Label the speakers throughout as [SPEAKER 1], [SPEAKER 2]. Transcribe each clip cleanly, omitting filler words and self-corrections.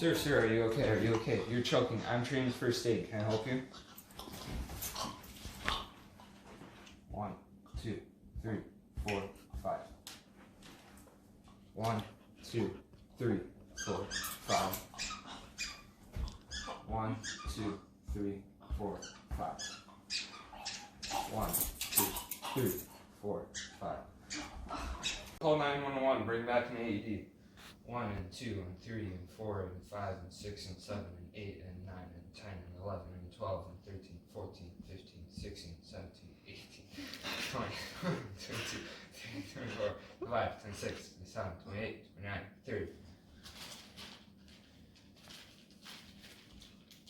[SPEAKER 1] Sir, are you okay? Are you okay? You're choking. I'm trained first aid. Can I help you? 1, 2, 3, 4, 5. 1, 2, 3, 4, 5. 1, 2, 3, 4, 5. 1, 2, 3, 4, 5. Call 911. Bring back an AED. 1 and 2 and 3 and 4 and 5 and 6 and 7 and 8 and 9 and 10 and 11 and 12 and 13, 14, 15, 16, 17, 18, 20, 22, 23, 24, 25, 26, 27, 28, 29, 30.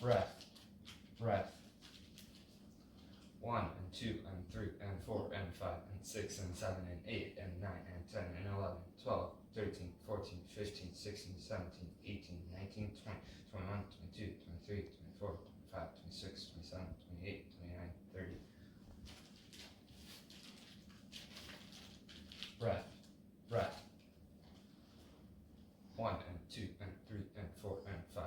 [SPEAKER 1] Breath. 1 and 2 and 3 and 4 and 5 and 6 and 7 and 8 and 9 and 10 and 11, 12, 13, 14, 15, 16, 17, 18, 19, 20, 21, 22, 23, 24, 25, 26, 27, 28, 29, 30. Breath. 1 and 2 and 3 and 4 and 5.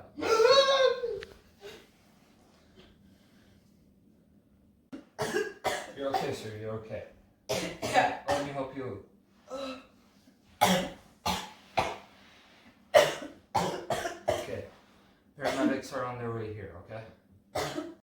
[SPEAKER 1] You're okay, sir. You're okay. Let me help you. Okay. Paramedics are on their way here, okay?